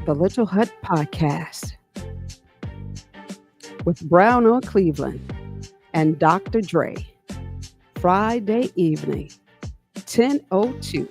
the Little Hut Podcast with Brown on Cleveland and Dr. Dre. Friday evening, 10:02.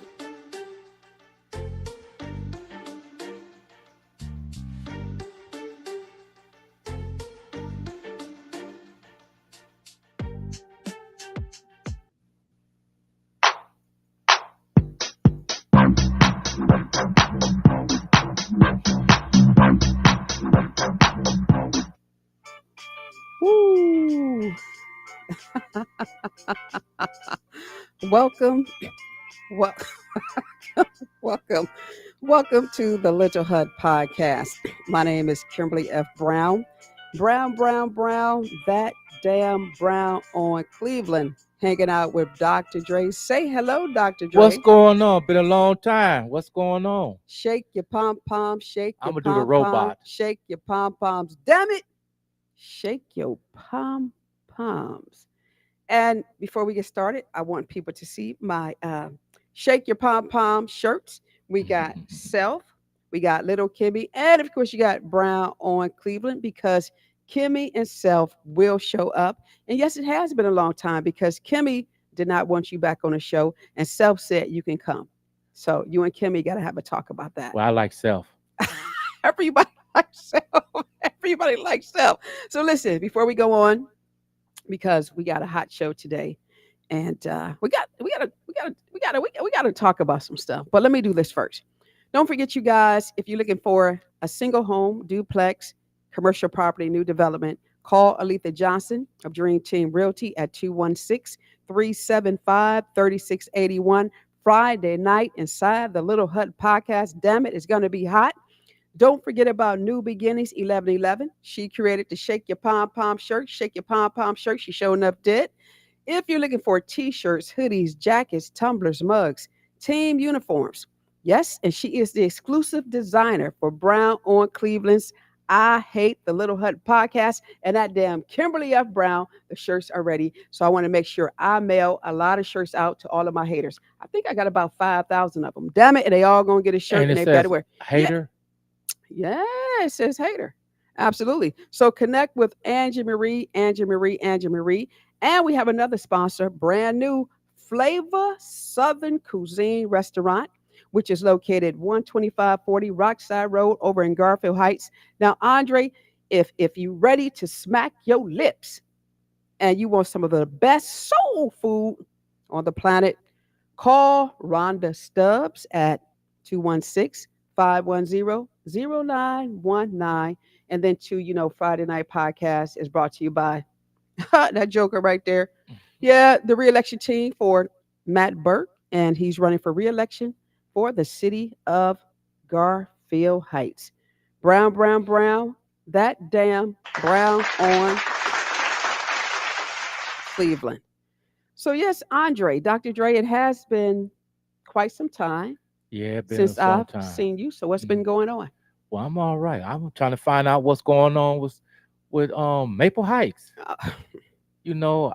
Woo! Welcome, wel- welcome, welcome to the Little Hut Podcast. My name is Kimberly F. Brown. Brown, that damn Brown on Cleveland. Hanging out with Dr. Dre. Say hello, Dr. What's Dre. going on? Been a long time. What's going on? Shake your pom poms, shake I'm your gonna do the pom poms, robot. shake your pom poms. Damn it! Shake your pom poms. And before we get started, I want people to see my Shake Your Pom Pom shirts. We got Self, we got Little Kimmy, and of course, you got Brown on Cleveland because Kimmy and Self will show up. And yes, it has been a long time because Kimmy did not want you back on the show, and Self said you can come. So you and Kimmy got to have a talk about that. Well, I like self. Everybody likes Self. Everybody likes Self. So listen, before we go on, because we got a hot show today, and we got to talk about some stuff. But let me do this first. Don't forget, you guys, if you're looking for a single home, duplex, commercial property, new development, call Aletha Johnson of Dream Team Realty at 216-375-3681. Friday night inside the Little Hut Podcast. Damn it, it's going to be hot. Don't forget about New Beginnings 1111. She created the Shake Your Pom Pom shirt. Shake Your Pom Pom shirt. She sure enough did. If you're looking for t-shirts, hoodies, jackets, tumblers, mugs, team uniforms. Yes, and she is the exclusive designer for Brown on Cleveland's I Hate the Little Hut podcast. And that damn Kimberly F. Brown, the shirts are ready. So I want to make sure I mail a lot of shirts out to all of my haters. I think I got about 5,000 of them. Damn it, and they all going to get a shirt And and it they better says wear. Yeah, hater. yeah, it says hater. Absolutely. So connect with Angie Marie. And we have another sponsor, brand new Flavor Southern Cuisine Restaurant, which is located 12540 Rockside Road over in Garfield Heights. Now, Andre, if you're ready to smack your lips and you want some of the best soul food on the planet, call Rhonda Stubbs at 216-510-0919. And then, too, Friday Night Podcast is brought to you by that joker right there. Yeah, the reelection team for Matt Burke, and he's running for reelection for the city of Garfield Heights. Brown, that damn Brown on Cleveland. So, yes, Andre, Dr. Dre, it has been quite some time Yeah, been since some I've time. seen you. So, what's been Mhm. going on? Well, I'm all right. I'm trying to find out what's going on with Maple Heights. Uh,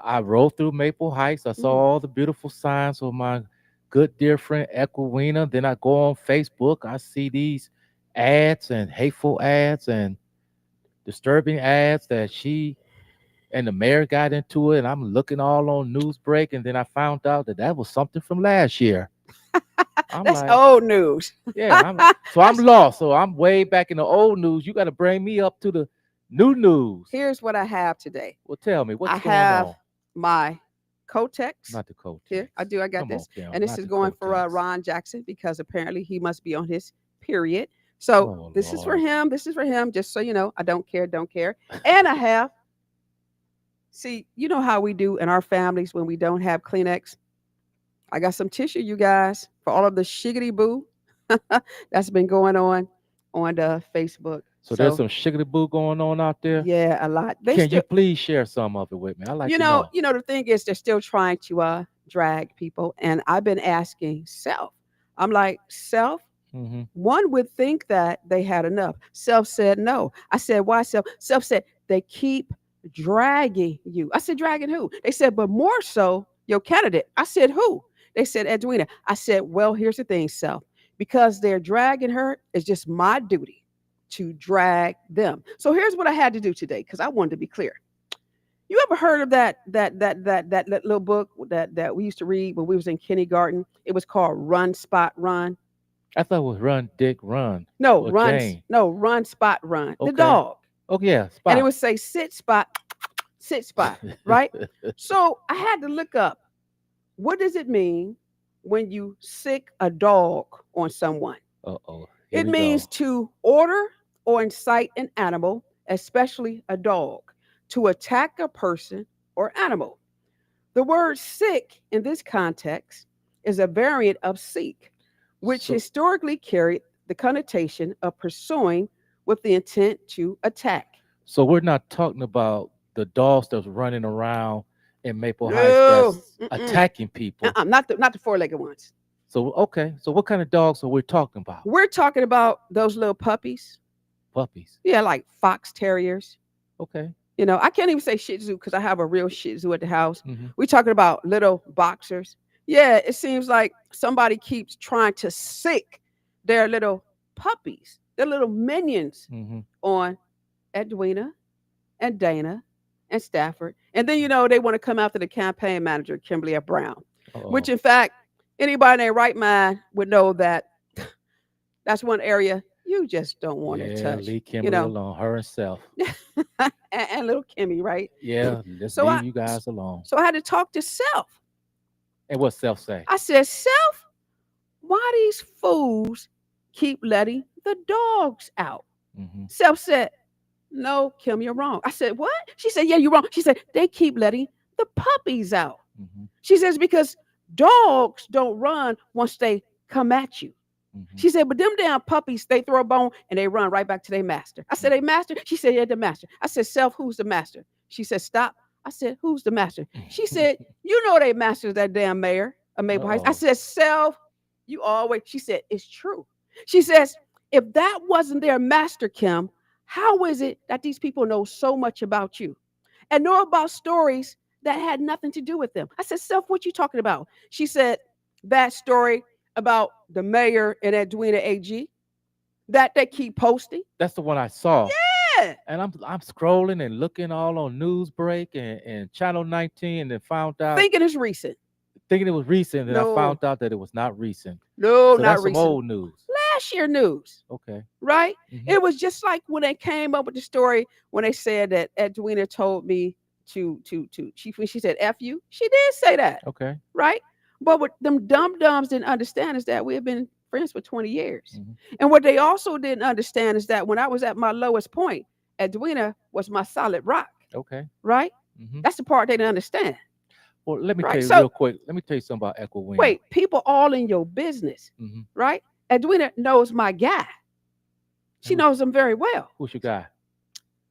I rode through Maple Heights. I saw mm, all the beautiful signs of my good dear friend Equina. Then I go on Facebook. I see these ads and hateful ads and disturbing ads that she and the mayor got into it, and I'm looking all on Newsbreak, and then I found out that was something from last year. I'm that's like, old news. yeah, I'm That's lost. So I'm way back in the old news. You got to bring me up to the new news. Here's what I have today. Well, tell me I what's going have on. my Kotex Not the here. Kotex. I do. I got Come on, this, Kim, and this not is the going for Kotex. Ron Jackson because apparently he must be on his period. So Oh this is for Lord. him. This is for him. Just so you know, I don't care. Don't care. And I have. See, you know how we do in our families when we don't have Kleenex. I got some tissue, you guys, for all of the shiggity boo that's been going on the Facebook. So there's So some shiggity boo going on out there. yeah, a lot. They Can you still, please share some of it with me? I like you to know, know. you know, the thing is, they're still trying to drag people, and I've been asking Self. I'm like, Self. Hmm. One would think that they had enough. Self said no. I said, why Self? Self said they keep dragging you. I said, dragging who? They said, but more so your candidate. I said, who? They said, Edwina. I said, well, here's the thing, Self. Because they're dragging her, it's just my duty. to drag them. So here's what I had to do today because I wanted to be clear. You ever heard of that little book that we used to read when we was in kindergarten? It was called Run Spot Run. I thought it was Run, Dick, Run, No, or run, Jane. no, Run Spot Run. The Okay. dog. Oh yeah, And it Spot. would say sit spot, right? So I had to look up what does it mean when you sick a dog on someone? Uh-oh. Here It we means go. to order or incite an animal, especially a dog, to attack a person or animal. The word sick in this context is a variant of seek, which So historically carried the connotation of pursuing with the intent to attack. so we're not talking about the dogs that's running around in Maple Heights No, that's attacking people. not the four-legged ones. So okay, so what kind of dogs are we talking about? We're talking about those little puppies. Puppies. Yeah, like fox terriers. Okay. I can't even say Shih Tzu because I have a real Shih Tzu at the house. Mm-hmm. We're talking about little boxers. Yeah, it seems like somebody keeps trying to sick their little puppies, their little minions Mm-hmm. on Edwina and Dana and Stafford. And then, they want to come after the campaign manager, Kimberly F. Brown, which Uh-oh. in fact, anybody in their right mind would know that that's one area you just don't want to Yeah, touch, leave Kimberly alone. Her and self. and little Kimmy, right? Yeah, let's So leave you guys alone. so I had to talk to Self. And what self say? I said, Self, why these fools keep letting the dogs out? Mm-hmm. Self said, no, Kim, you're wrong. I said, what? She said, yeah, you're wrong. She said, they keep letting the puppies out. Mm-hmm. She says, because dogs don't run once they come at you. Mm-hmm. She said, but them damn puppies, they throw a bone and they run right back to their master. I said, they master? She said, yeah, the master. I said, Self, who's the master? She said, stop. I said, who's the master? She said, you know they master's that damn mayor of Maple Heights. I Uh-oh. said, Self, you always, she said, it's true. She says, if that wasn't their master, Kim, how is it that these people know so much about you and know about stories that had nothing to do with them? I said, Self, what you talking about? She said, that story about the mayor and Edwina AG that they keep posting. That's the one I saw. Yeah. And I'm scrolling and looking all on Newsbreak and Channel 19 and then found out Thinking it's recent. thinking it was recent and I No, found out that it was not recent. no, So not that's some recent. old news. Last year news, Okay. right? Hmm. It was just like when they came up with the story when they said that Edwina told me when she said F you, she did say that, Okay. right? But what them dumb dumbs didn't understand is that we have been friends for 20 years. Hmm. And what they also didn't understand is that when I was at my lowest point, Edwina was my solid rock, Okay. right? Hmm. That's the part they didn't understand, Well, let me tell right? you So real quick. Let me tell you something about Equina. wait, people all in your business, Hmm. right? Edwina knows my guy. She Who's, knows him very well. who's your guy?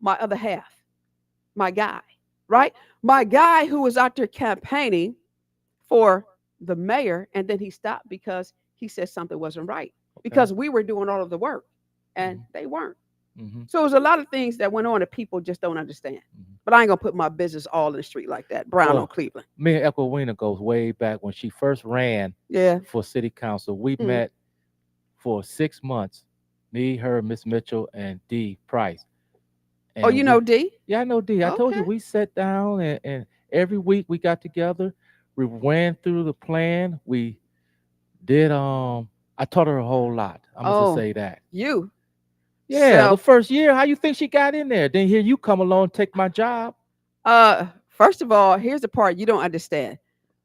My other half, my guy, right? My guy who was out there campaigning for the mayor, and then he stopped because he said something wasn't right Okay. because we were doing all of the work and Hmm. they weren't. Hmm. So it was a lot of things that went on that people just don't understand. Hmm. But I ain't gonna put my business all in the street like that. Brown on Well, Cleveland. me and Equina goes way back when she first ran Yeah. for city council. We Mhm. met for 6 months. Me, her, Miss Mitchell, and D Price. Oh, And you know we, D? yeah, I know D. I told you Okay. we sat down and every week we got together. We ran through the plan. We did I taught her a whole lot. I'm gonna just Oh, say that. you Yeah, the self. first year, how you think she got in there? Then here you come along, take my job. First of all, here's the part you don't understand.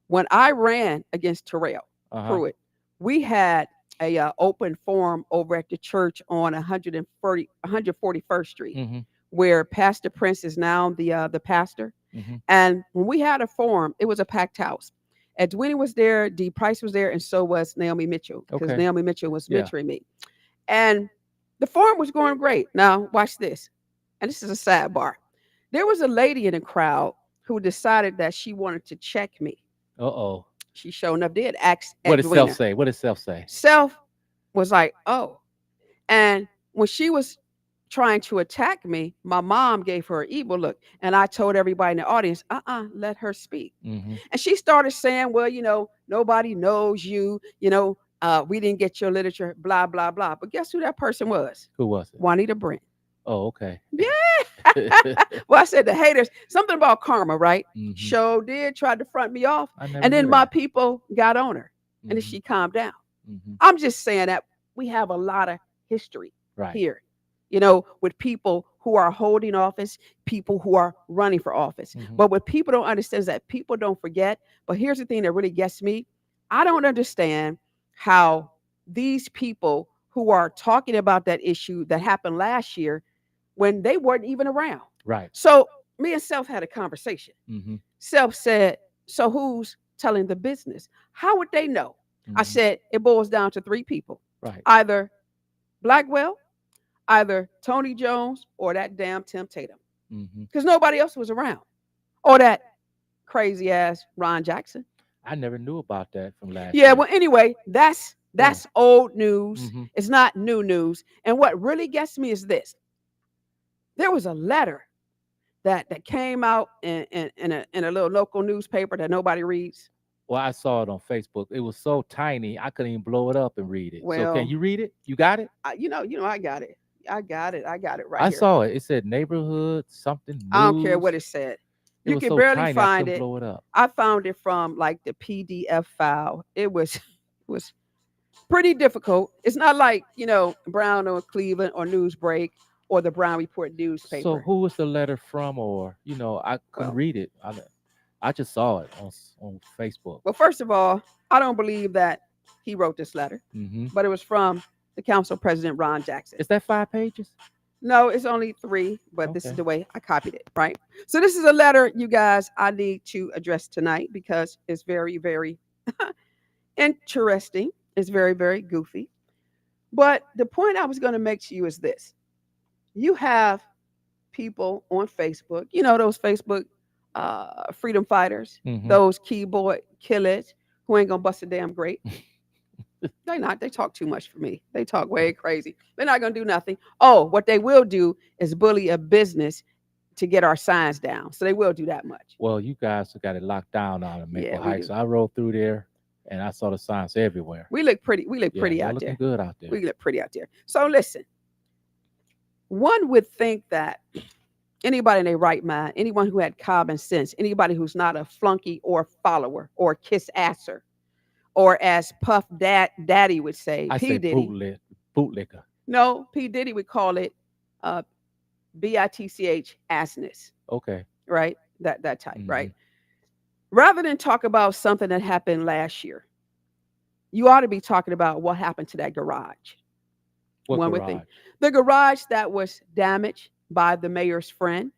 When I ran against Terrell Uh-huh. Pruitt, we had a open forum over at the church on 141st Street, Mm-hmm. where Pastor Prince is now the pastor. Mm-hmm. And when we had a forum, it was a packed house. Edwina was there, D Price was there, and so was Naomi Mitchell, because Okay. Naomi Mitchell was Yeah. mentoring me. And the forum was going great. Now, watch this. And this is a sidebar. There was a lady in the crowd who decided that she wanted to check me. Uh-oh. She sure enough did ask What did self Edwina. say? What did self say? Self was like, oh. And when she was trying to attack me, my mom gave her an evil look. And I told everybody in the audience, let her speak. Mm-hmm. And she started saying, well, nobody knows you. We didn't get your literature, blah, blah, blah. But guess who that person was? Who was it? Juanita Brent. Oh, okay. Yeah. Well, I said the haters, something about karma, right? Hmm. Show did try to front me off. I never And knew then my that. people got on her. And then Hmm. she calmed down. Hmm. I'm just saying that we have a lot of history Right. here, with people who are holding office, people who are running for office. Hmm. But what people don't understand is that people don't forget. But here's the thing that really gets me. I don't understand how these people who are talking about that issue that happened last year when they weren't even around. Right. So me and Self had a conversation. Hmm. Self said, so who's telling the business? How would they know? I Hmm. said, it boils down to three people, Right. either Blackwell, either Tony Jones, or that damn Tim Tatum, Hmm. because nobody else was around, or that crazy ass Ron Jackson. I never knew about that from last Yeah, year. well, anyway, that's Yeah. that's old news. Hmm. It's not new news. And what really gets me is this: there was a letter that came out in a little local newspaper that nobody reads. Well, I saw it on Facebook. It was so tiny, I couldn't even blow it up and read it. So, can Well, you read it? You got it? I got it. I got it right I here. saw it. It said neighborhood something I don't care what news. it said. It You was can so barely tiny, I find couldn't it. blow it up. I found it from like the PDF file. It was was pretty difficult. It's not like, Brown or Cleveland or Newsbreak or the Brown Report So, newspaper. who was the letter from? Or, I couldn't Well, read it. I just saw it on Facebook. well, first of all, I don't believe that he wrote this letter, Hmm. but it was from the council president, Ron Jackson. Is that 5 pages? No, it's only three, but this is Okay. the way I copied it, right? So this is a letter, you guys, I need to address tonight because it's very, very interesting. It's very, very goofy. But the point I was going to make to you is this: you have people on Facebook, those Facebook freedom fighters, Hmm. those keyboard killers who ain't gonna bust a damn grape. They not. They talk too much for me. They talk way crazy. They're not gonna do nothing. Oh, what they will do is bully a business to get our signs down. So they will do that much. Well, you guys have got it locked down on in Yeah, Maple we Heights. do. So I rode through there and I saw the signs everywhere. We look pretty. We look Yeah, pretty y'all out looking there. good out there. We look pretty out there. So listen, one would think that anybody in their right mind, anyone who had common sense, anybody who's not a flunky or follower or kiss asser, or as Puff Daddy would say, I P say Diddy. bootlicker. No, P Diddy would call it uh, bitch assness, Okay. right? That type, Hmm. right? Rather than talk about something that happened last year, you ought to be talking about what happened to that garage. What One would think garage? the garage that was damaged by the mayor's friend.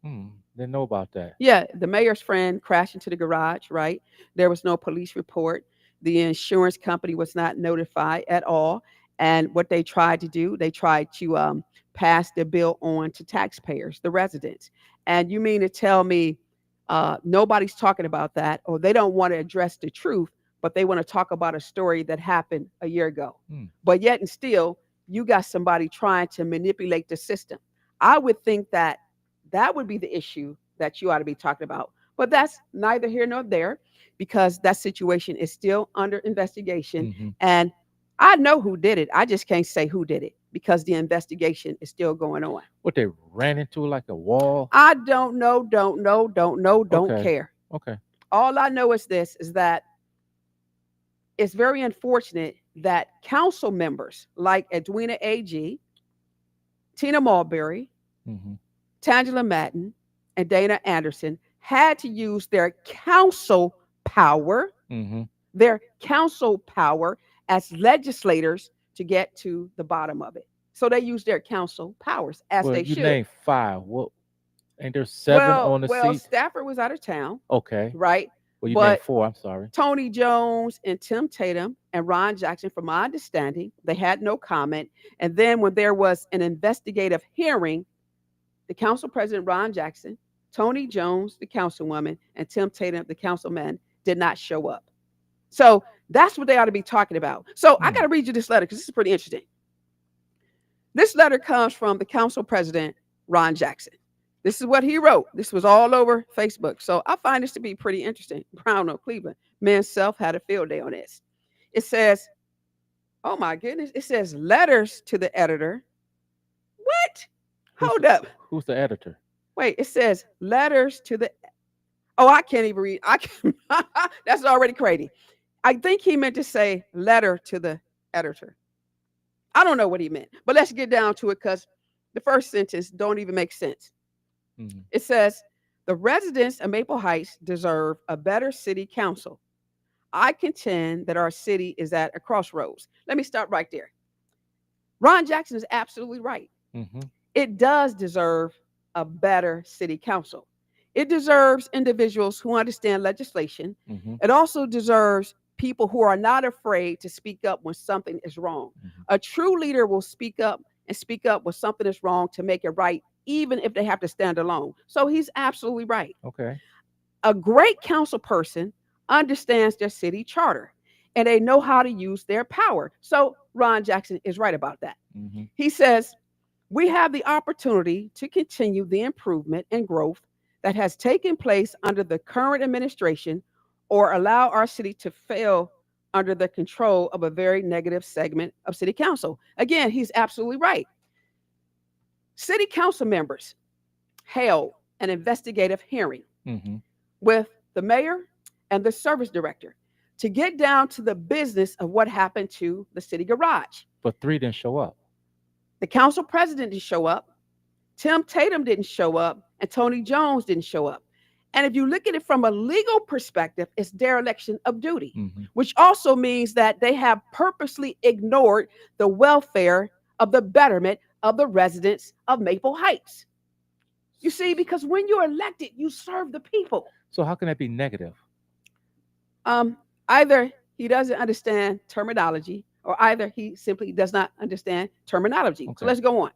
Didn't know about that. Yeah, the mayor's friend crashed into the garage, right? There was no police report. The insurance company was not notified at all. And what they tried to do, they tried to pass the bill on to taxpayers, the residents. And you mean to tell me nobody's talking about that, or they don't want to address the truth, but they want to talk about a story that happened a year ago? Hmm. But yet and still, you got somebody trying to manipulate the system. I would think that that would be the issue that you ought to be talking about. But that's neither here nor there because that situation is still under investigation. Hmm. And I know who did it. I just can't say who did it because the investigation is still going on. What, they ran into like a wall? I don't know, don't Okay. care. Okay. All I know is this is that it's very unfortunate that council members like Edwina A.G., Tina Mulberry, Hmm. Tangela Madden, and Dana Anderson had to use Hmm. their council power as legislators to get to the bottom of it. So they use their council powers as Well, they you should. named five. What? Ain't there seven Well, on the well, seat? Stafford was out of town, Okay. right? Well, you named But four. I'm sorry. Tony Jones and Tim Tatum and Ron Jackson, from my understanding, they had no comment. And then when there was an investigative hearing, the council president, Ron Jackson, Tony Jones, the councilwoman, and Tim Tatum, the councilman, did not show up. So that's what they ought to be talking about. So I Hmm. got to read you this letter because this is pretty interesting. This letter comes from the council president, Ron Jackson. This is what he wrote. This was all over Facebook. So I find this to be pretty interesting. Brown or Cleveland, man, Self had a field day on this. It says, Oh my goodness. It says letters to the editor. What? Who's Hold up. who's the editor? Wait, it says letters to the. Oh, I can't even read. I can. That's already crazy. I think he meant to say letter to the editor. I don't know what he meant, but let's get down to it because the first sentence don't even make sense. Mhm. It says the residents of Maple Heights deserve a better city council. I contend that our city is at a crossroads. Let me stop right there. Ron Jackson is absolutely right. Mhm. It does deserve a better city council. It deserves individuals who understand legislation. Mhm. It also deserves people who are not afraid to speak up when something is wrong. Mhm. A true leader will speak up when something is wrong to make it right, even if they have to stand alone. So he's absolutely right. Okay. A great council person understands their city charter and they know how to use their power. So Ron Jackson is right about that. Mhm. He says, we have the opportunity to continue the improvement and growth that has taken place under the current administration or allow our city to fail under the control of a very negative segment of city council. Again, he's absolutely right. City council members held an investigative hearing Mhm. with the mayor and the service director to get down to the business of what happened to the city garage. But three didn't show up. The council president didn't show up. Tim Tatum didn't show up, and Tony Jones didn't show up. And if you look at it from a legal perspective, it's dereliction of duty, Mhm. which also means that they have purposely ignored the welfare of the betterment of the residents of Maple Heights. You see, because when you're elected, you serve the people. So how can that be negative? Um, Either he doesn't understand terminology, or either he simply does not understand terminology. So Okay. let's go on.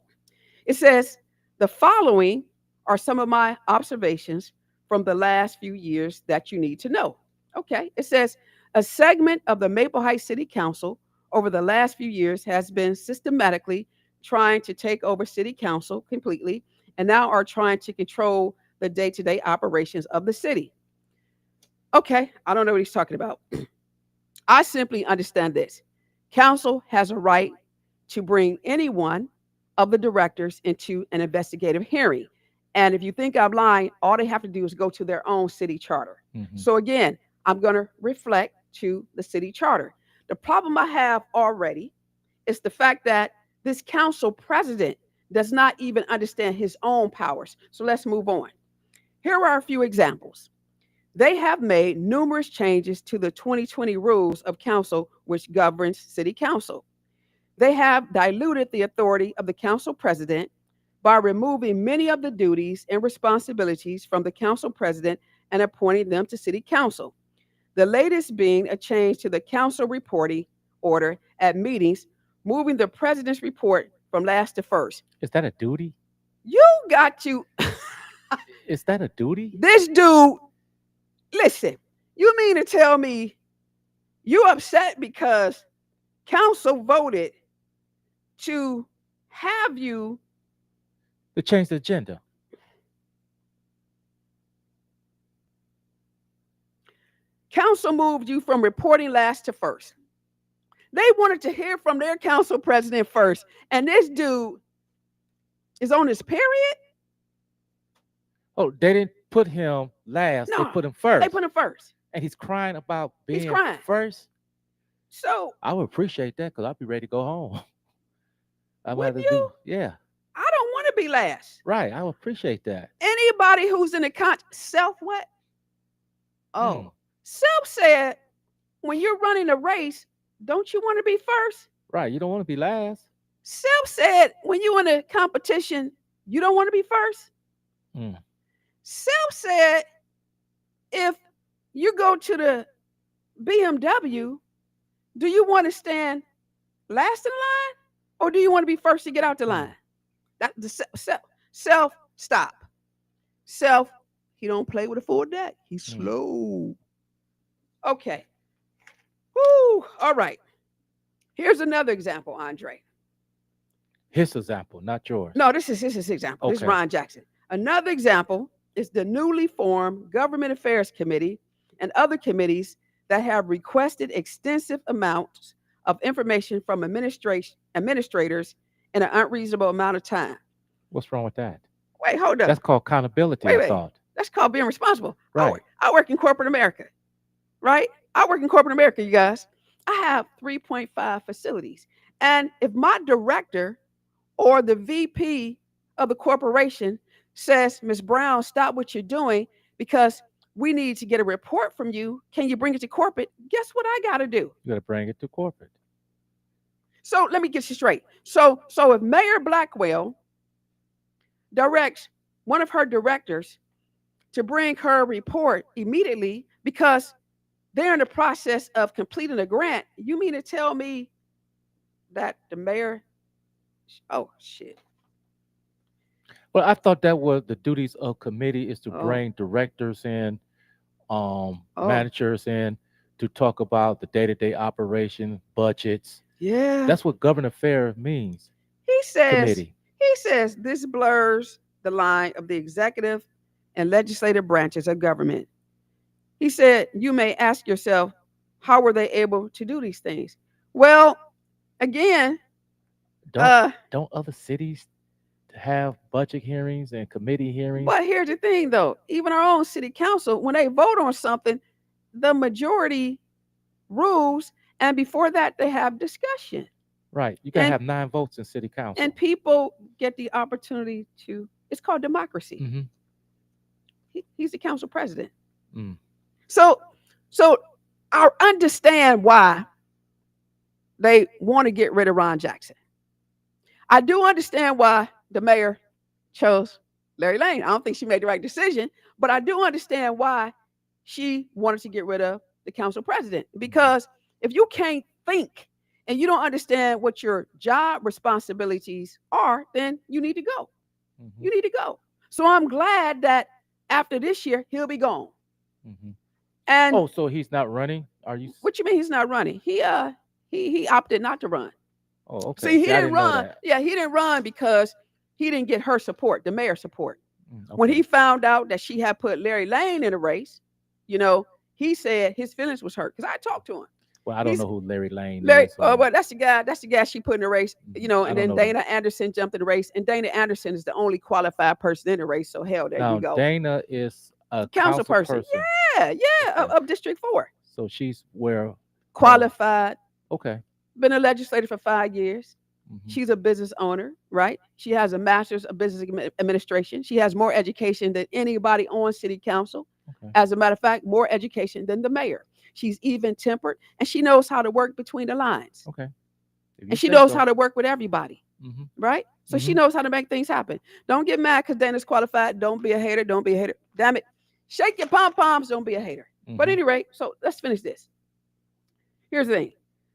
It says, the following are some of my observations from the last few years that you need to know. Okay. It says, a segment of the Maple Heights City Council over the last few years has been systematically trying to take over City Council completely and now are trying to control the day to day operations of the city. Okay. I don't know what he's talking about. I simply understand this. Council has a right to bring anyone of the directors into an investigative hearing. And if you think I'm lying, all they have to do is go to their own city charter. Mhm. So again, I'm going to reflect to the city charter. The problem I have already is the fact that this council president does not even understand his own powers. So let's move on. Here are a few examples. They have made numerous changes to the 2020 rules of council, which governs city council. They have diluted the authority of the council president by removing many of the duties and responsibilities from the council president and appointing them to city council. The latest being a change to the council reporting order at meetings, moving the president's report from last to first. Is that a duty? You got to, Is that a duty? this dude, listen, you mean to tell me you upset because council voted to have you, To change the agenda. council moved you from reporting last to first. They wanted to hear from their council president first. And this dude is on his period? Oh, they didn't put him last. They No, put him they first. put him first. And he's crying about He's being crying. first. So, I would appreciate that because I'll be ready to go home. I would have wouldn't to you? do, yeah, I don't want to be last. right. I would appreciate that. Anybody who's in the self what? Mm, Oh, self said, when you're running a race, don't you want to be first? right. You don't want to be last. Self said, when you're in a competition, you don't want to be first. Mm, Self said, if you go to the BMW, do you want to stand last in line or do you want to be first to get out the mm, line? That the self stop. Self, he don't play with a full deck. He's mm. slow. Okay. Woo. All right. Here's another example, Andre. His example, not yours. No, this is example. This is Okay. Ron Jackson. Another example is the newly formed Government Affairs Committee and other committees that have requested extensive amounts of information from administrators in an unreasonable amount of time. What's wrong with that? Wait, hold up. That's called accountability, Wait, I wait. thought. That's called being responsible. Right. I work in corporate America, right? I work in corporate America, you guys. I have 3.5 facilities. And if my director or the VP of the corporation says, Ms. Brown, stop what you're doing because we need to get a report from you. Can you bring it to corporate? Guess what I got to do? You got to bring it to corporate. So let me get you straight. So if Mayor Blackwell directs one of her directors to bring her report immediately because they're in the process of completing a grant, you mean to tell me that the mayor, oh shit. Well, I thought that was the duties of committee is to Oh, bring directors in, oh, managers in to talk about the day-to-day operation, budgets. yeah. That's what government affairs means. He says, Committee. he says this blurs the line of the executive and legislative branches of government. He said, you may ask yourself, how were they able to do these things? Well, again, Don't uh, don't other cities have budget hearings and committee hearings? but here's the thing though, even our own city council, when they vote on something, the majority rules, and before that they have discussion. Right. You gotta And have 9 votes in city and council. people get the opportunity to, it's called democracy. Mm-hmm. He's the council president. Mm. So so I understand why they want to get rid of Ron Jackson. I do understand why the mayor chose Larry Lane. I don't think she made the right decision, but I do understand why she wanted to get rid of the council president. Because if you can't think and you don't understand what your job responsibilities are, then you need to go. Mm-hmm. You need to go. So I'm glad that after this year, he'll be gone. Mm-hmm. And Oh, so he's not running? Are you? what you mean he's not running? He opted not to run. Oh, okay. See, he See, I didn't didn't know run. that. Yeah, he didn't run because he didn't get her support, the mayor's support. When he Okay. found out that she had put Larry Lane in a race, you know, he said his feelings was hurt because I talked to him. Well, I don't He's know who Larry Lane Larry. is. Oh, well, that's the guy. That's the guy she put in the race. You know, I and don't then know him. Dana Anderson jumped in the race, and Dana Anderson is the only qualified person in the race. So hell, there you Now go. Dana is a Council council person. person. Yeah, yeah, Okay. of District 4. So she's where? Qualified, Okay. been a legislator for 5 years. Hmm. She's a business owner, right? She has a master's of business administration. She has more education than anybody on city council. Okay. As a matter of fact, more education than the mayor. She's even tempered and she knows how to work between the lines. Okay. If you And she say knows so. how to work with everybody, Hmm. right? So she Hmm. knows how to make things happen. Don't get mad because Dana's qualified. Don't be a hater. Don't be a hater. Damn it. Shake your pom poms. Don't be a hater. But Hmm. at any rate, so let's finish this. Here's the thing.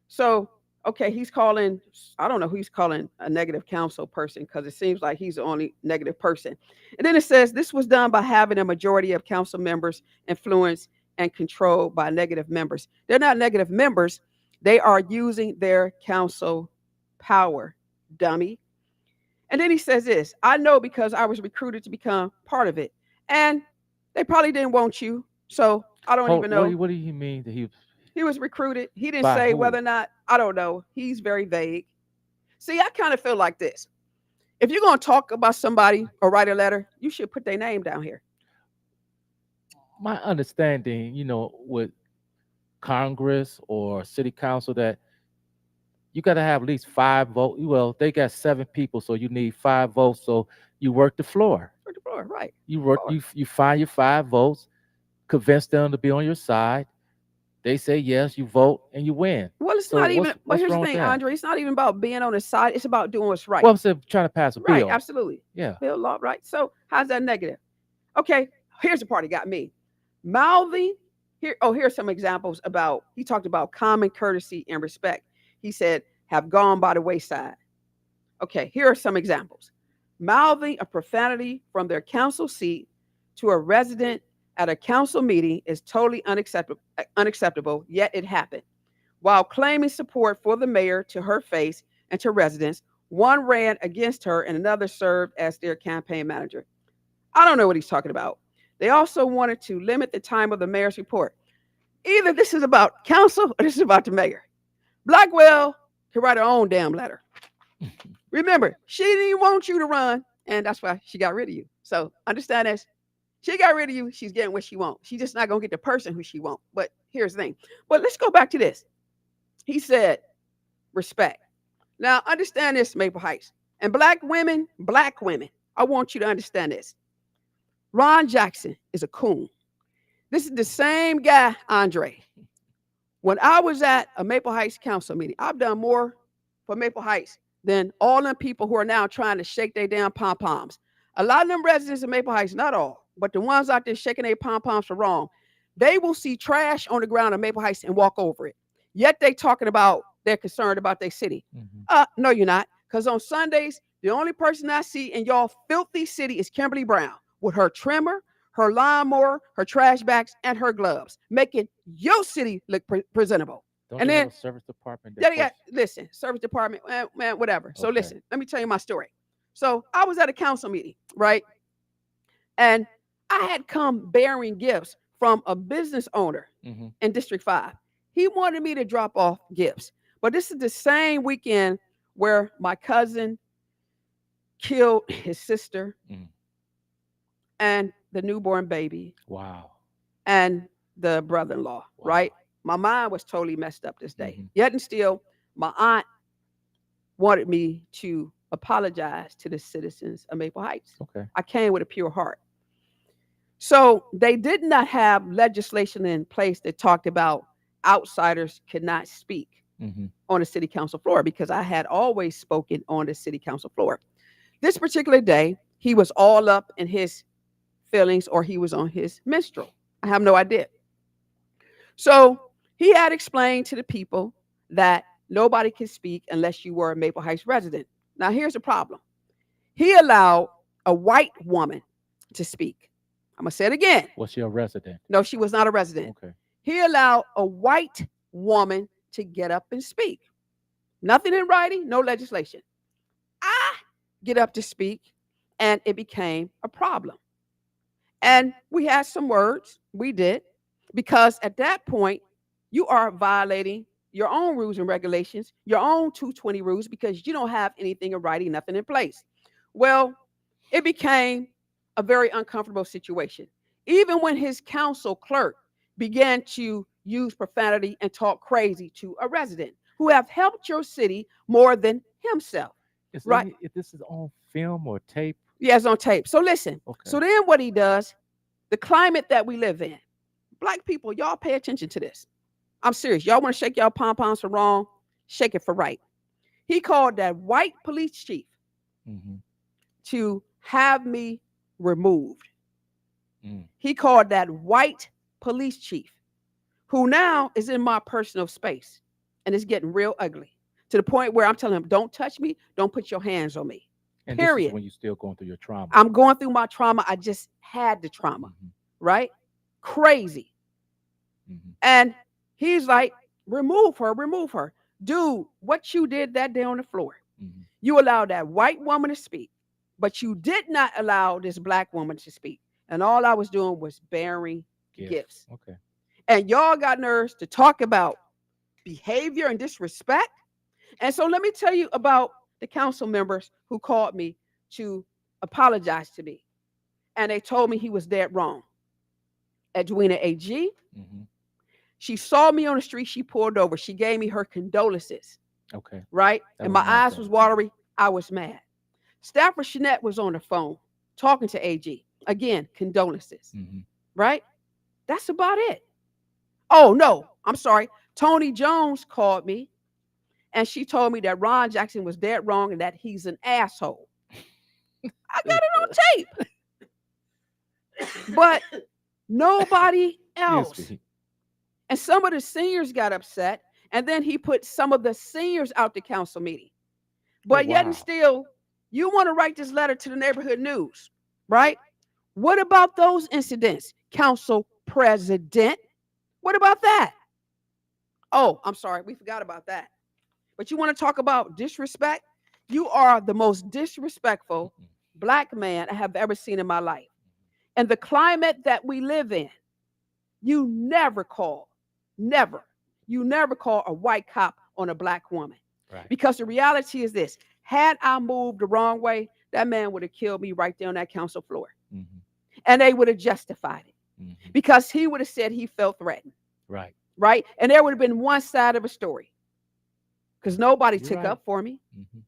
So, okay, he's calling, I don't know who he's calling a negative council person because it seems like he's the only negative person. And then it says this was done by having a majority of council members influenced and controlled by negative members. They're not negative members, they are using their council power, dummy. And then he says this, I know because I was recruited to become part of it. And they probably didn't want you. So I don't even know. What do you mean that He was recruited. He didn't by say whether who? or not, I don't know. He's very vague. See, I kind of feel like this. If you're going to talk about somebody or write a letter, you should put their name down here. My understanding, with Congress or city council, that you got to have at least 5 votes. Well, they got 7 people, so you need 5 votes. So you work the floor. For the floor, right. You work. Floor. You find your 5 votes, convince them to be on your side. They say yes, you vote, and you win. Well, it's So not even, but what's here's the wrong with thing, that? Andre. It's not even about being on the side. It's about doing what's right. Well, I'm saying trying to pass a Right, bill. absolutely. Yeah. Bill law, right? So how's that negative? Okay, here's the part that got me. Mouthing, here's some examples about, he talked about common courtesy and respect. He said, have gone by the wayside. Okay, here are some examples. Mouthing a profanity from their council seat to a resident at a council meeting is totally unacceptable, yet it happened. While claiming support for the mayor to her face and to residents, one ran against her and another served as their campaign manager. I don't know what he's talking about. They also wanted to limit the time of the mayor's report. Either this is about council or this is about the mayor. Blackwell can write her own damn letter. Remember, she didn't want you to run, and that's why she got rid of you. So understand this. She got rid of you. She's getting what she wants. She's just not gonna get the person who she wants. But here's the thing. But let's go back to this. He said respect. Now understand this, Maple Heights. And black women, I want you to understand this. Ron Jackson is a coon. This is the same guy, Andre. When I was at a Maple Heights council meeting, I've done more for Maple Heights than all them people who are now trying to shake their damn pom poms. A lot of them residents of Maple Heights, not all, but the ones out there shaking their pom poms for wrong, they will see trash on the ground in Maple Heights and walk over it. Yet they talking about they're concerned about their city. No, you're not. Because on Sundays, the only person I see in y'all filthy city is Kimberly Brown with her trimmer, her lawnmower, her trash bags, and her gloves, making your city look presentable. Don't And they have then a service department? yeah, yeah, listen, service department, man, whatever. So Okay. listen, let me tell you my story. So I was at a council meeting, right? And I had come bearing gifts from a business owner Mm-hmm. in District 5. He wanted me to drop off gifts. But this is the same weekend where my cousin killed his sister Mm. and the newborn baby Wow. and the brother-in-law, Wow. right? My mind was totally messed up this day. Mhm. Yet and still, my aunt wanted me to apologize to the citizens of Maple Heights. Okay. I came with a pure heart. So they did not have legislation in place that talked about outsiders could not speak Mm-hmm. on the city council floor because I had always spoken on the city council floor. This particular day, he was all up in his feelings or he was on his menstrual. I have no idea. So he had explained to the people that nobody can speak unless you were a Maple Heights resident. Now, here's the problem. He allowed a white woman to speak. I'm going to say it again. Was she a resident? No, she was not a resident. Okay. He allowed a white woman to get up and speak. Nothing in writing, no legislation. I get up to speak, and it became a problem. And we had some words. We did. Because at that point, you are violating your own rules and regulations, your own 220 rules, because you don't have anything in writing, nothing in place. Well, it became a very uncomfortable situation. Even when his council clerk began to use profanity and talk crazy to a resident who have helped your city more than himself. Right. If this is on film or tape? Yeah, it's on tape. So listen. Okay. So then what he does, the climate that we live in, black people, y'all pay attention to this. I'm serious. Y'all want to shake y'all pom-poms for wrong? Shake it for right. He called that white police chief Mm-hmm. to have me removed. Mm. He called that white police chief, who now is in my personal space. And it's getting real ugly to the point where I'm telling him, don't touch me. Don't put your hands on me. And this Period. is when you're still going through your trauma. I'm going through my trauma. I just had the trauma, Mm-hmm. right? Crazy. Mm-hmm. And he's like, remove her, remove her. Dude, what you did that day on the floor, Mm-hmm. you allowed that white woman to speak, but you did not allow this black woman to speak. And all I was doing was bearing gifts. Okay. And y'all got nerves to talk about behavior and disrespect. And so let me tell you about the council members who called me to apologize to me. And they told me he was dead wrong. Edwina AG, Mm-hmm. she saw me on the street. She pulled over. She gave me her condolences, Okay. right? That And was my nice eyes of was her. watery. I was mad. Stafford Shanette was on the phone talking to AG. Again, condolences, Mm-hmm. right? That's about it. Oh, no, I'm sorry. Tony Jones called me and she told me that Ron Jackson was dead wrong and that he's an asshole. I got it on tape. But nobody else. Excuse me. And some of the seniors got upset. And then he put some of the seniors out the council meeting. But yet and wow. still, you want to write this letter to the neighborhood news, right? What about those incidents, council president? What about that? Oh, I'm sorry. We forgot about that. But you want to talk about disrespect? You are the most disrespectful black man I have ever seen in my life. And the climate that we live in, you never call a white cop on a black woman. Right. Because the reality is this: had I moved the wrong way, that man would have killed me right there on that council floor. Mm-hmm. And they would have justified it Mm-hmm. because he would have said he felt threatened, Right. right? And there would have been one side of a story because nobody You're took right. up for me. Mm-hmm.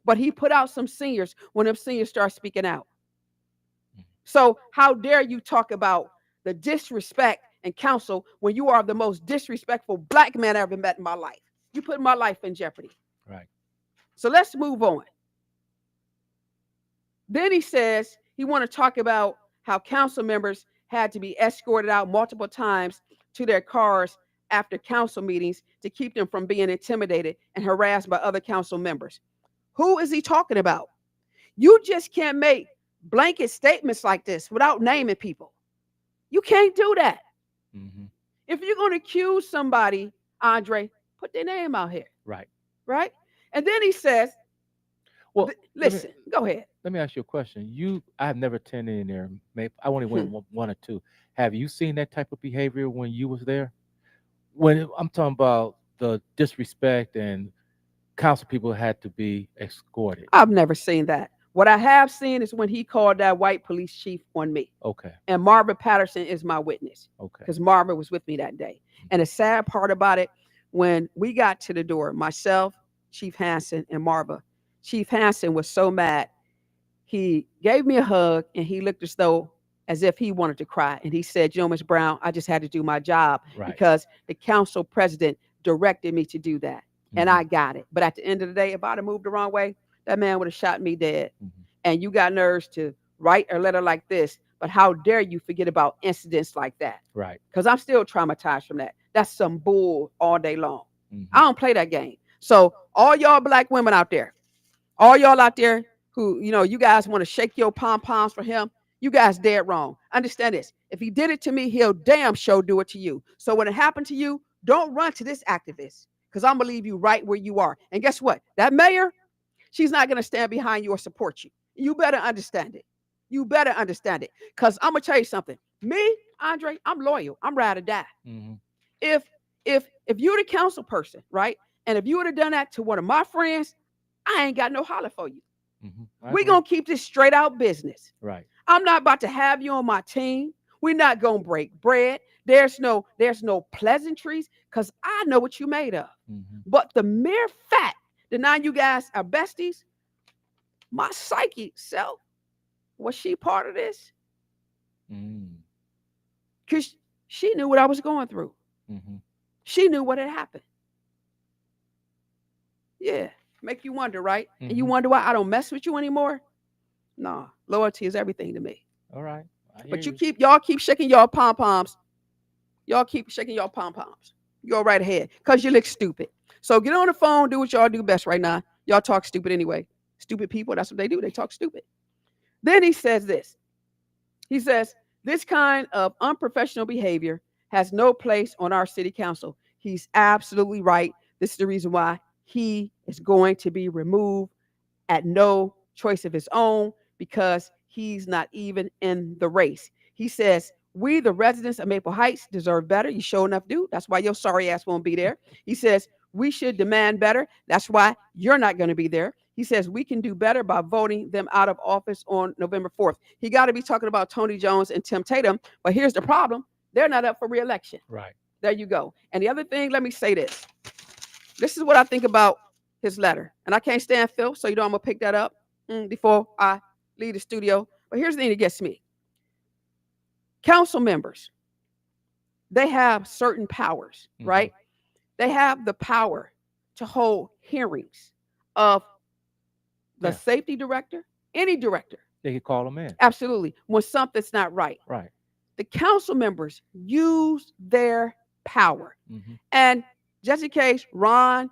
But he put out some seniors when them seniors start speaking out. Mm-hmm. So how dare you talk about the disrespect and counsel when you are the most disrespectful black man I ever met in my life? You put my life in jeopardy. Right. So let's move on. Then he says he want to talk about how council members had to be escorted out multiple times to their cars after council meetings to keep them from being intimidated and harassed by other council members. Who is he talking about? You just can't make blanket statements like this without naming people. You can't do that. Mm-hmm. If you're going to accuse somebody, Andre, put their name out here, Right. right? And then he says, Well, listen, go ahead. let me ask you a question. I've never attended in there. Maybe I only went one or two. Have you seen that type of behavior when you was there? When I'm talking about the disrespect and council people had to be escorted. I've never seen that. What I have seen is when he called that white police chief on me. Okay. And Marvin Patterson is my witness Okay. because Marvin was with me that day. And the sad part about it, when we got to the door, myself, Chief Hansen, and Marva, Chief Hansen was so mad. He gave me a hug and he looked as if he wanted to cry. And he said, you know, Ms. Brown, I just had to do my job Right. because the council president directed me to do that. And Mhm. I got it. But at the end of the day, if I'd have moved the wrong way, that man would have shot me dead. Mhm. And you got nerves to write a letter like this. But how dare you forget about incidents like that? Right. Because I'm still traumatized from that. That's some bull all day long. Mhm. I don't play that game. So all y'all black women out there, all y'all out there who, you know, you guys want to shake your pom-poms for him, you guys dead wrong. Understand this. If he did it to me, he'll damn sure do it to you. So when it happened to you, don't run to this activist because I'm going to leave you right where you are. And guess what? That mayor, she's not going to stand behind you or support you. You better understand it. You better understand it. Because I'm going to tell you something. Me, Andre, I'm loyal. I'm ride or die. Mhm. If you're the council person, right? And if you would have done that to one of my friends, I ain't got no holler for you. Mhm. We're going to keep this straight out business. Right. I'm not about to have you on my team. We're not going to break bread. There's no pleasantries because I know what you made of. Mhm. But the mere fact that now you guys are besties, my psychic self, was she part of this? Mm. Because she knew what I was going through. Mhm. She knew what had happened. Yeah. Make you wonder, right? And you Mhm. wonder why I don't mess with you anymore? No, loyalty is everything to me. All right. I hear But you. y'all keep shaking y'all pom poms. Y'all keep shaking y'all pom poms. Go right ahead, cause you look stupid. So get on the phone, do what y'all do best right now. Y'all talk stupid anyway. Stupid people, that's what they do. They talk stupid. Then he says this. He says this kind of unprofessional behavior has no place on our city council. He's absolutely right. This is the reason why he is going to be removed at no choice of his own because he's not even in the race. He says, we, the residents of Maple Heights, deserve better. You sure enough do. That's why your sorry ass won't be there. He says, we should demand better. That's why you're not going to be there. He says, we can do better by voting them out of office on November 4th. He got to be talking about Tony Jones and Tim Tatum. But here's the problem. They're not up for reelection. Right. There you go. And the other thing, let me say this. This is what I think about his letter. And I can't stand Phil, so you know I'm going to pick that up before I leave the studio. But here's the thing that gets me. Council members, they have certain powers, right? They have the power to hold hearings of the Yeah. safety director, any director. They could call them in. Absolutely. When something's not right. Right. The council members use their power. Mhm. And just in case Ron,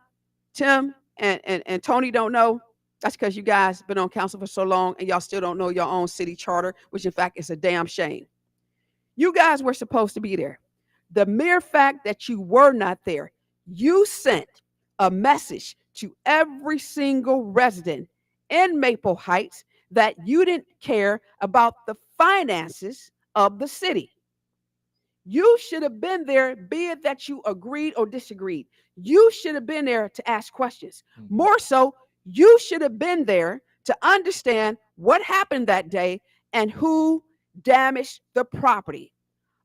Tim, and Tony don't know, that's because you guys been on council for so long and y'all still don't know your own city charter, which in fact is a damn shame. You guys were supposed to be there. The mere fact that you were not there, you sent a message to every single resident in Maple Heights that you didn't care about the finances of the city. You should have been there, be it that you agreed or disagreed. You should have been there to ask questions. Mm-hmm. More so, you should have been there to understand what happened that day and who damaged the property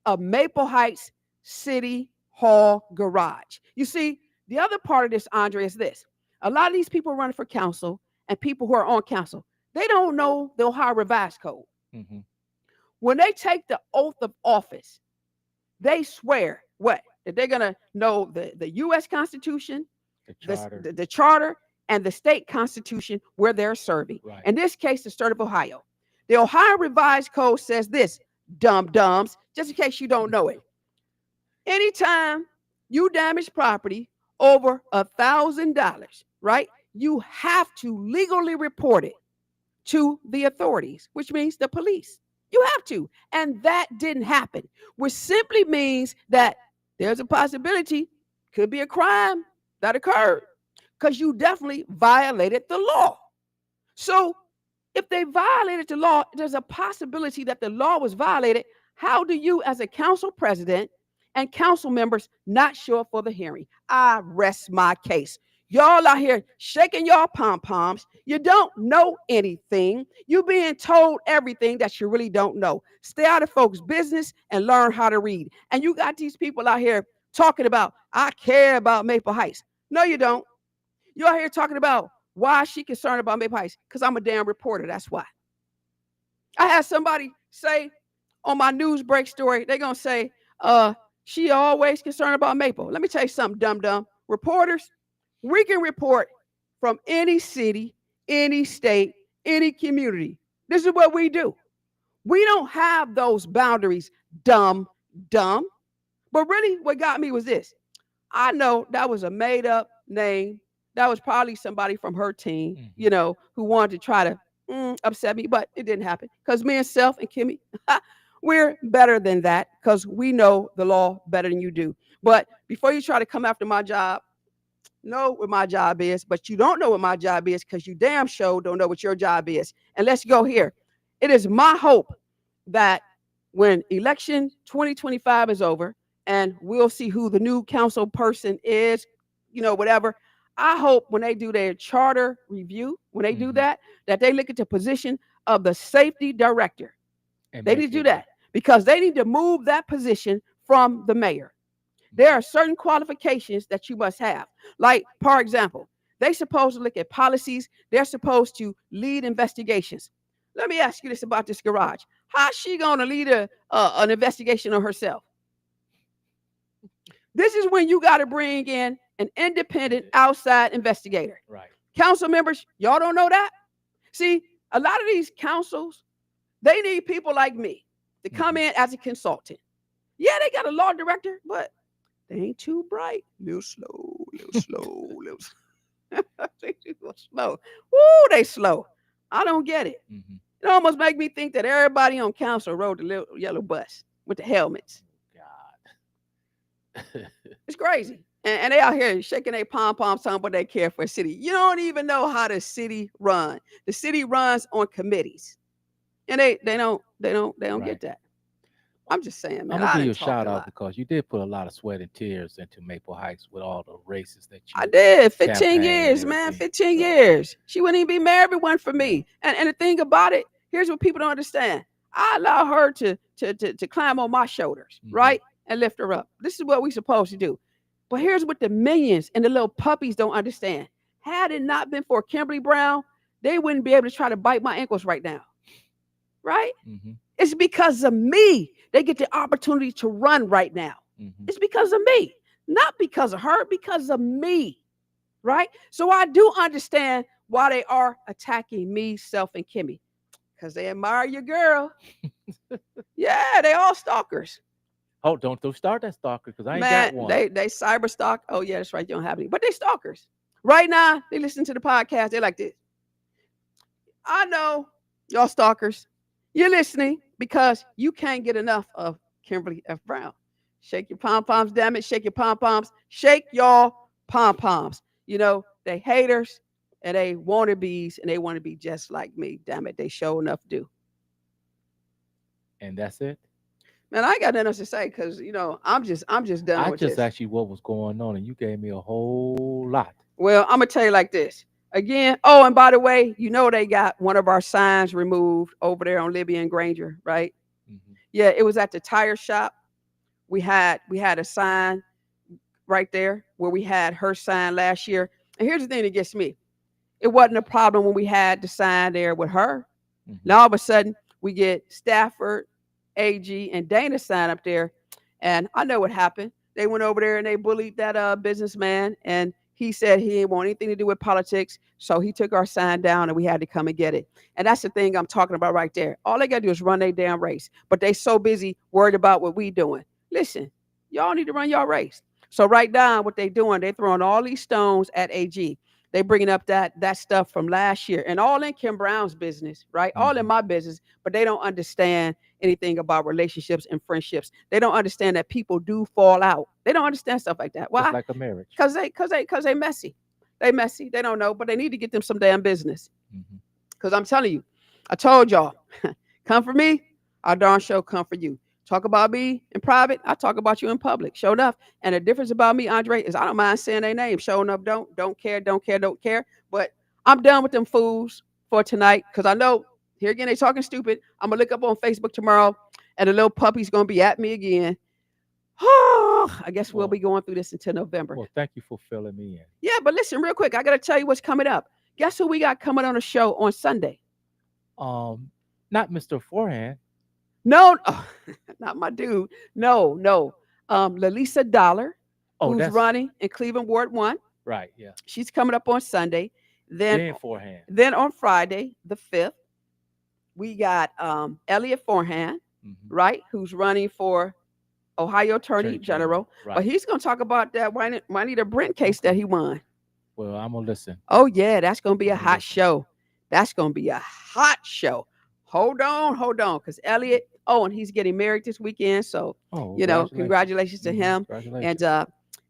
of Maple Heights City Hall garage. You see, the other part of this, Andre, is this. A lot of these people running for council and people who are on council, they don't know the Ohio Revised Code. Mm-hmm. When they take the oath of office, they swear what? That they're going to know the U.S. Constitution, The charter. the charter, and the state constitution where they're serving. Right. In this case, the state of Ohio. The Ohio Revised Code says this, dumb dumbs, just in case you don't know it. Anytime you damage property over $1,000, right? You have to legally report it to the authorities, which means the police. You have to. And that didn't happen, which simply means that there's a possibility, could be a crime that occurred because you definitely violated the law. So if they violated the law, there's a possibility that the law was violated. How do you, as a council president and council members, not show up for the hearing? I rest my case. Y'all out here shaking your pom poms. You don't know anything. You being told everything that you really don't know. Stay out of folks' business and learn how to read. And you got these people out here talking about, I care about Maple Heights. No, you don't. You're out here talking about why is she concerned about Maple Heights? Because I'm a damn reporter. That's why. I had somebody say on my news break story, they're going to say, she always concerned about Maple. Let me tell you something, dumb. Reporters, we can report from any city, any state, any community. This is what we do. We don't have those boundaries, dumb. But really, what got me was this. I know that was a made up name. That was probably somebody from her team, who wanted to try to upset me, but it didn't happen because me and Self and Kimmy, we're better than that because we know the law better than you do. But before you try to come after my job, know what my job is, but you don't know what my job is because you damn sure don't know what your job is. And let's go here. It is my hope that when election 2025 is over and we'll see who the new council person is, whatever. I hope when they do their charter review, when they do that they look at the position of the safety director. And They need to do that because they need to move that position from the mayor. There are certain qualifications that you must have. Like, for example, they're supposed to look at policies. They're supposed to lead investigations. Let me ask you this about this garage. How's she going to lead an investigation on herself? This is when you got to bring in an independent outside investigator. Right. Council members, y'all don't know that? See, a lot of these councils, they need people like me to come in as a consultant. Yeah, they got a law director, but they ain't too bright. Little slow. They slow. Woo, they slow. I don't get it. It almost make me think that everybody on council rode the little yellow bus with the helmets. God. It's crazy. And they out here shaking their pom-poms talking about they care for a city. You don't even know how the city run. The city runs on committees. And they don't Right. get that. I'm just saying, man. I'm gonna I give you a didn't talk shout a out lot. because you did put a lot of sweat and tears into Maple Heights with all the races that I you did. 15 campaign and years, man. everything. 15 So years. She wouldn't even be married everyone for yeah. me. And the thing about it, here's what people don't understand. I allow her to climb on my shoulders, right? And lift her up. This is what we're supposed to do. But here's what the minions and the little puppies don't understand. Had it not been for Kimberly Brown, they wouldn't be able to try to bite my ankles right now. Right? It's because of me. They get the opportunity to run right now. It's because of me. Not because of her, because of me. Right? So I do understand why they are attacking me, Self, and Kimmy. Because they admire your girl. Yeah, they all stalkers. Oh, don't start that stalker because I ain't Man, got one. they cyber stalk. Oh, yeah, that's right. You don't have any. But they stalkers. Right now, they listen to the podcast. They're like this. I know y'all stalkers. You're listening because you can't get enough of Kimberly F. Brown. Shake your pom-poms, damn it. Shake your pom-poms. Shake y'all pom-poms. They haters and they wannabes and they want to be just like me. Damn it. They sure enough do. And that's it. Man, I ain't got nothing else to say because I'm just done I with just this. asked you what was going on, and you gave me a whole lot. Well, I'm gonna tell you like this again. Oh, and by the way, they got one of our signs removed over there on Libby and Granger, right? Hmm. Yeah, it was at the tire shop. We had a sign right there where we had her sign last year. And here's the thing that gets me: it wasn't a problem when we had the sign there with her. Hmm. Now all of a sudden we get Stafford, AG, and Dana sign up there, and I know what happened. They went over there and they bullied that businessman, and he said he didn't want anything to do with politics, so he took our sign down, and we had to come and get it. And that's the thing I'm talking about right there. All they gotta do is run their damn race, but they so busy worried about what we doing. Listen, y'all need to run your race. So right now, what they doing? They throwing all these stones at AG. They bringing up that stuff from last year, and all in Kim Brown's business, right? All in Hmm. my business, but they don't understand anything about relationships and friendships. They don't understand that people do fall out. They don't understand stuff like that. Just Why? like a marriage. Because they messy. They messy. They don't know, but they need to get them some damn business. Hmm. Because I'm telling you, I told y'all, come for me, our darn show come for you. Talk about me in private, I talk about you in public. Show enough. And the difference about me, Andre, is I don't mind saying their name. Show enough, don't care, don't care, don't care. But I'm done with them fools for tonight because I know here again they talking stupid. I'm gonna look up on Facebook tomorrow, and the little puppy's gonna be at me again. I guess we'll Well, be going through this until November. well, thank you for filling me in. Yeah, but listen, real quick, I gotta tell you what's coming up. Guess who we got coming on the show on Sunday? Um, Not Mr. Forehand. No, oh, not my dude. No, no. Lalisa Dollar, Oh, who's that's running in Cleveland Ward 1. right. Yeah. She's coming up on Sunday. Then Then forehand. then on Friday, the 5th, we got Elliot Forehand, Hmm. right, who's running for Ohio Attorney Attorney General. General. But Right. he's going to talk about that Juanita Brent case that Okay. he won. Well, I'm gonna listen. Oh, yeah, that's going to be a I'm gonna hot listen. show. That's going to be a hot show. Hold on, because Elliot, oh, and he's getting married this weekend. So, Oh, congratulations. congratulations to Hmm. him. And Congratulations.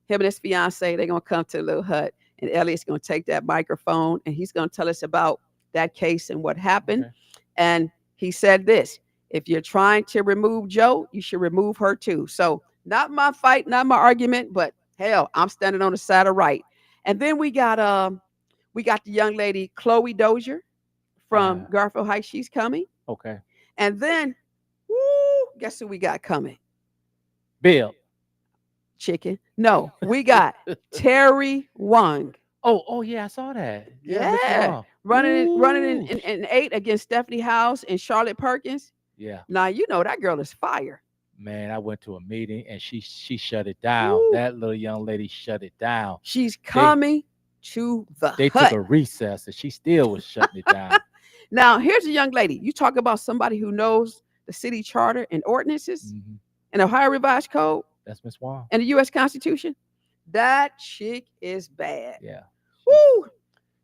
him and his fiance, they're going to come to the little hut. And Elliot's going to take that microphone and he's going to tell us about that case and what happened. Okay. And he said this: if you're trying to remove Joe, you should remove her too. So, not my fight, not my argument, but hell, I'm standing on the side of right. And then we got the young lady Chloe Dozier from Uh, Garfield Heights. She's coming. okay. And then, woo, guess who we got coming? Bill. Chicken. No, we got Terry Wong. Oh, yeah, I saw that. Yeah, Miss Yeah. Wong. Running Ooh. in 8 against Stephanie House and Charlotte Perkins. Yeah, Now, that girl is fire. man, I went to a meeting and she shut it down. Woo. That little young lady shut it down. She's They coming to the they took hut. a recess and she still was shutting it down. Now, here's a young lady. You talk about somebody who knows the city charter and ordinances Hmm. and Ohio Revised Code That's Miss Wong. and the U.S. Constitution. That chick is bad. Yeah, Woo!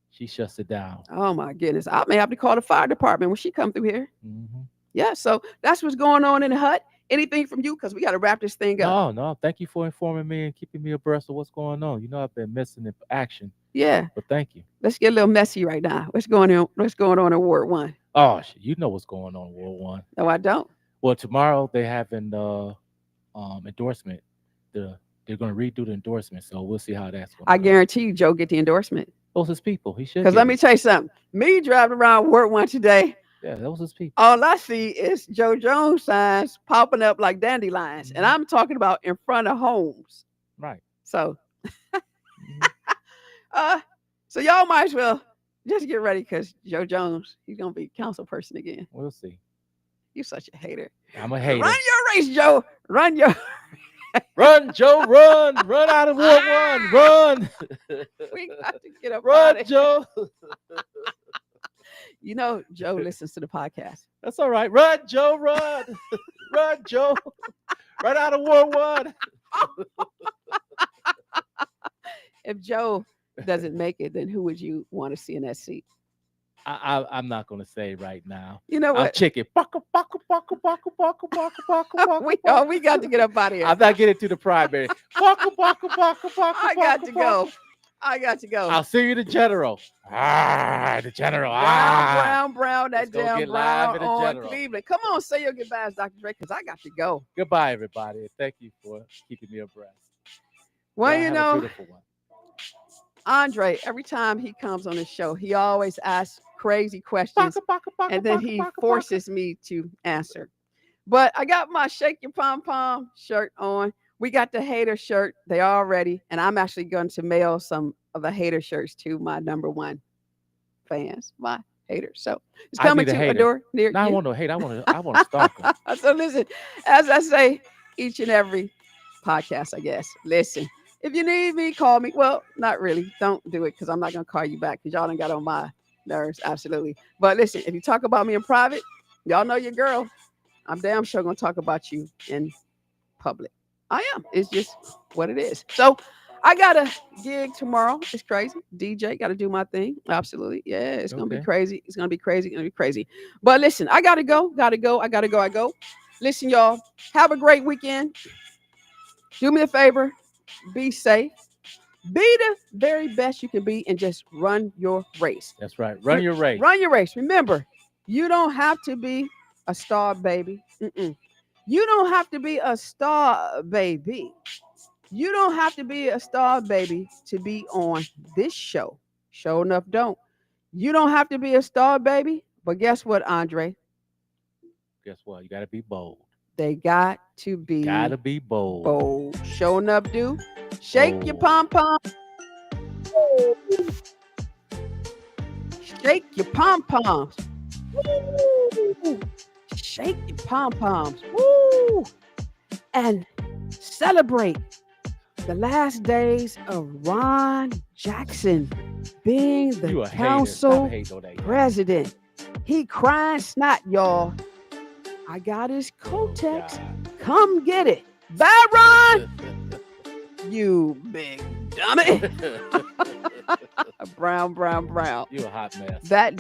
she shuts it down. Oh my goodness. I may have to call the fire department when she come through here. Hmm. Yeah, so that's what's going on in the hut. Anything from you? Because we got to wrap this thing up. No. Thank you for informing me and keeping me abreast of what's going on. I've been missing in action, Yeah. but thank you. Let's get a little messy right now. What's going on? What's going on in Ward 1? Oh, you know what's going on in World One. No, I don't. Well, tomorrow they having the endorsement. They're going to redo the endorsement, so we'll see how that's going to I go. guarantee you Joe get the endorsement. Those his people. He should. Because get let me it. tell you something. Me driving around Ward 1 today, Yeah, those his people. all I see is Joe Jones signs popping up like dandelions. And Mhm. I'm talking about in front of homes. Right. So Mhm. uh so y'all might as well just get ready because Joe Jones, he's gonna be council person again. We'll see. You such a hater. I'm a Run hater. your race, Joe. Run your Run, Joe, run. Run out of Ward One. Run. we got to get up out Run, of here. Joe. Joe listens to the podcast. That's all right. Run, Joe, run. Run, Joe. Run out of Ward One. If Joe doesn't make it, then who would you want to see in that seat? I'm not going to say right now. You know I'm what? chicken. Baka, baka, baka, baka, baka, baka, baka, baka, we baka. we got to get up out of here. I'm not getting to the primary. Baka, baka, baka, baka, I got baka, to baka. go. I got to go. I'll see you, the general. The general. Brown, that Let's go damn get live Brown at the on general. Cleveland. Come on, say your goodbyes, Dr. Dre, because I got to go. Goodbye, everybody. And thank you for keeping me abreast. Well, Y'all have a beautiful one. Andre, every time he comes on the show, he always asks crazy questions, and then he forces me to answer. But I got my Shake Your Pom Pom shirt on. We got the hater shirt. They all ready. And I'm actually going to mail some of the hater shirts to my number one fans, my haters. So it's coming to a door near no, you. I want to hate. I want to stalk them. So listen, as I say each and every podcast, I guess, listen, if you need me, call me. Well, not really. Don't do it because I'm not going to call you back because y'all done got on my nerves. Absolutely. But listen, if you talk about me in private, y'all know your girl. I'm damn sure going to talk about you in public. I am. It's just what it is. So I got a gig tomorrow. It's crazy. DJ, got to do my thing. Absolutely. Yeah, it's going to be crazy. It's going to be crazy. It's going to be crazy. But listen, I got to go. I go. Listen, y'all, have a great weekend. Do me a favor. Be safe. Be the very best you can be and just run your race. That's right. Run your race. Run your race. Remember, you don't have to be a star, baby. You don't have to be a star, baby. You don't have to be a star, baby, to be on this show. Show enough, don't. You don't have to be a star, baby. But guess what, Andre? Guess what? You got to be bold. They got to be. Gotta be bold. Bold. Show enough, do. Shake your pom pom. Shake your pom poms. Shake your pom poms. Woo! And celebrate the last days of Ron Jackson being the council president. He crying snot, y'all. I got his Kotex. Come get it. Bye, Ron. You big dummy. Brown. You a hot mess. That